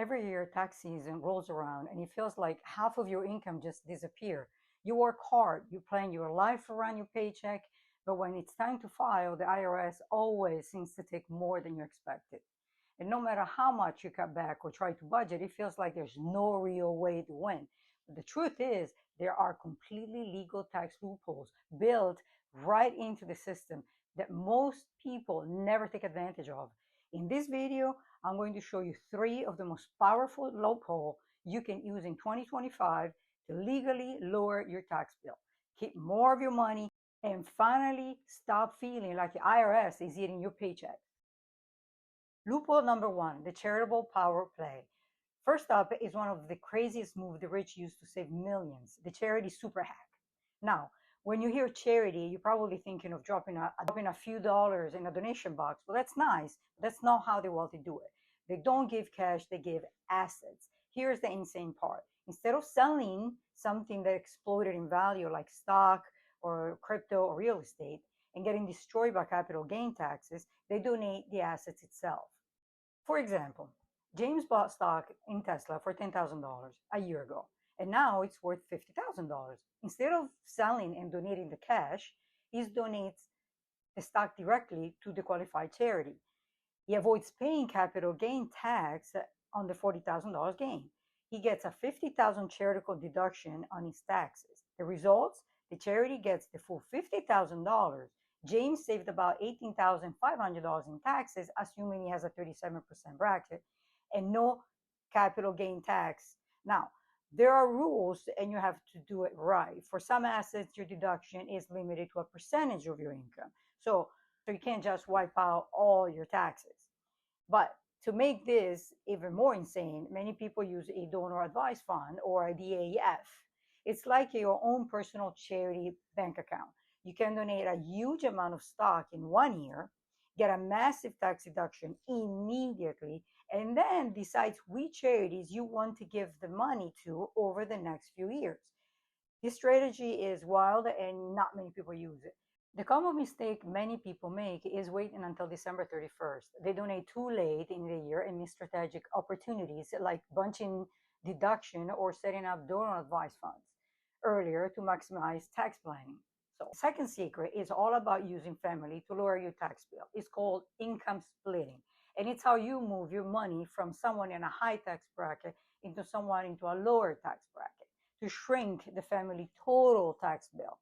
Every year, tax season rolls around and it feels like half of your income just disappear. You work hard, you plan your life around your paycheck, but when it's time to file, the IRS always seems to take more than you expected. And no matter how much you cut back or try to budget, it feels like there's no real way to win. But the truth is, there are completely legal tax loopholes built right into the system that most people never take advantage of. In this video, I'm going to show you 3 of the most powerful loopholes you can use in 2025 to legally lower your tax bill, keep more of your money, and finally stop feeling like the IRS is eating your paycheck. Loophole number 1, the charitable power play. First up is one of the craziest moves the rich use to save millions, the charity super hack. Now, when you hear charity, you're probably thinking of dropping a few dollars in a donation box. Well, that's nice, but that's not how the wealthy do it. They don't give cash, they give assets. Here's the insane part. Instead of selling something that exploded in value like stock or crypto or real estate and getting destroyed by capital gain taxes, they donate the assets itself. For example, James bought stock in Tesla for $10,000 a year ago, and now it's worth $50,000. Instead of selling and donating the cash, he donates the stock directly to the qualified charity. He avoids paying capital gain tax on the $40,000 gain. He gets a $50,000 charitable deduction on his taxes. The results? The charity gets the full $50,000. James saved about $18,500 in taxes, assuming he has a 37% bracket, and no capital gain tax. Now, there are rules and you have to do it right. For some assets, your deduction is limited to a percentage of your income. So you can't just wipe out all your taxes. But to make this even more insane, many people use a donor advised fund or a DAF. It's like your own personal charity bank account. You can donate a huge amount of stock in 1 year, get a massive tax deduction immediately, and then decide which charities you want to give the money to over the next few years. This strategy is wild and not many people use it. The common mistake many people make is waiting until December 31st. They donate too late in the year and miss strategic opportunities like bunching deduction or setting up donor advised funds earlier to maximize tax planning. So, the second secret is all about using family to lower your tax bill. It's called income splitting. And it's how you move your money from someone in a high tax bracket into someone into a lower tax bracket to shrink the family total tax bill.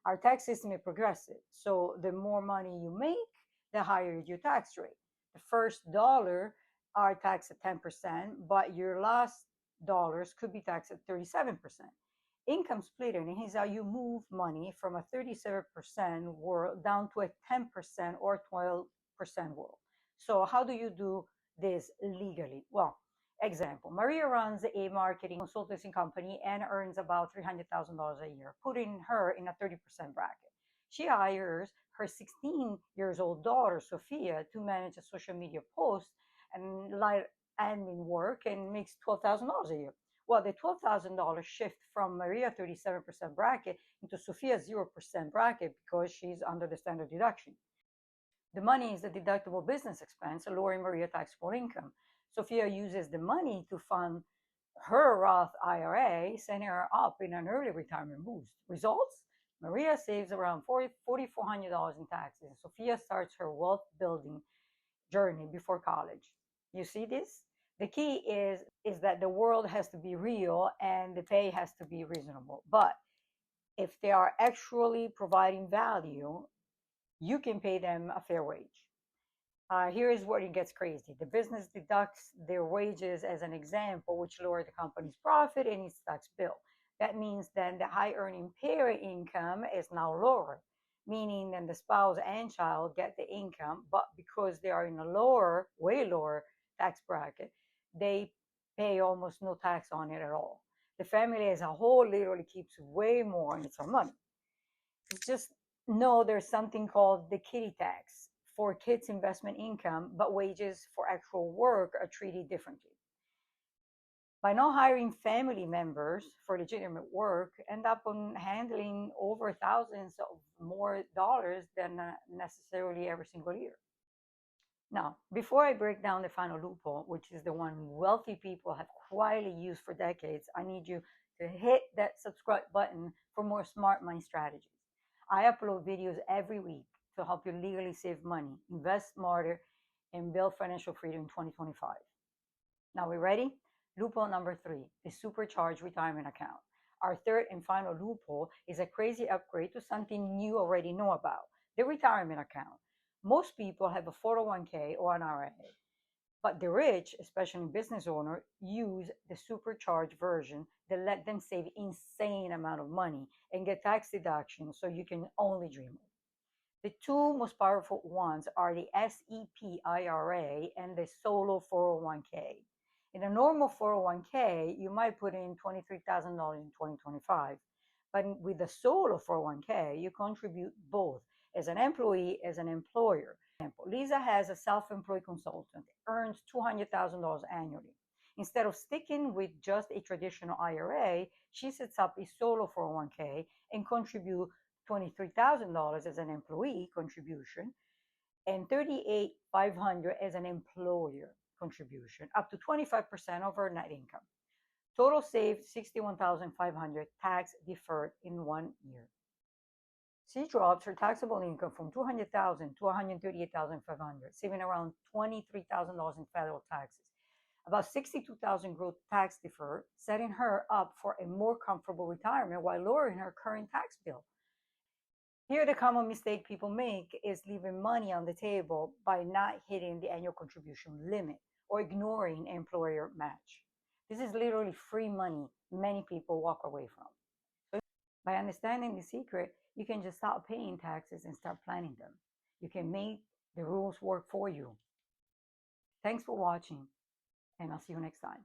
Our tax system is progressive, so the more money you make, the higher your tax rate. The first dollar are taxed at 10%, but your last dollars could be taxed at 37%. Income splitting is how you move money from a 37% world down to a 10% or 12% world. So how do you do this legally? Well, example, Maria runs a marketing consultancy company and earns about $300,000 a year, putting her in a 30% bracket. She hires her 16-year-old daughter, Sophia, to manage a social media post and light admin work and makes $12,000 a year. Well, the $12,000 shift from Maria's 37% bracket into Sophia's 0% bracket because she's under the standard deduction. The money is the deductible business expense, lowering Maria's taxable income. Sophia uses the money to fund her Roth IRA, sending her up in an early retirement boost. Results? Maria saves around $4,400 in taxes. Sophia starts her wealth building journey before college. You see this? The key is that the world has to be real and the pay has to be reasonable. But if they are actually providing value, you can pay them a fair wage. Here is where it gets crazy. The business deducts their wages as an example, which lower the company's profit and its tax bill. That means then the high earning parent income is now lower, meaning then the spouse and child get the income, but because they are in a lower, way lower tax bracket, they pay almost no tax on it at all. The family as a whole literally keeps way more in its own money. It's just know there's something called the kiddie tax for kids' investment income, but wages for actual work are treated differently. By not hiring family members for legitimate work, end up on handling over thousands of more dollars than necessarily every single year. Now, before I break down the final loophole, which is the one wealthy people have quietly used for decades, I need you to hit that subscribe button for more smart money strategies. I upload videos every week to help you legally save money, invest smarter, and build financial freedom in 2025. Now, we ready? Loophole number 3, the supercharged retirement account. Our third and final loophole is a crazy upgrade to something you already know about, the retirement account. Most people have a 401k or an IRA, but the rich, especially business owners, use the supercharged version that let them save insane amount of money and get tax deductions so you can only dream of. The two most powerful ones are the SEP IRA and the solo 401k. In a normal 401k, you might put in $23,000 in 2025, but with the solo 401k, you contribute both as an employee as an employer. For example, Lisa has a self-employed consultant, earns $200,000 annually. Instead of sticking with just a traditional IRA, she sets up a solo 401k and contributes $23,000 as an employee contribution and $38,500 as an employer contribution, up to 25% of her net income. Total saved $61,500 tax deferred in 1 year. She drops her taxable income from $200,000 to $138,500, saving around $23,000 in federal taxes. About $62,000 growth tax deferred, setting her up for a more comfortable retirement while lowering her current tax bill. Here, the common mistake people make is leaving money on the table by not hitting the annual contribution limit or ignoring employer match. This is literally free money many people walk away from. So by understanding the secret, you can just stop paying taxes and start planning them. You can make the rules work for you. Thanks for watching, and I'll see you next time.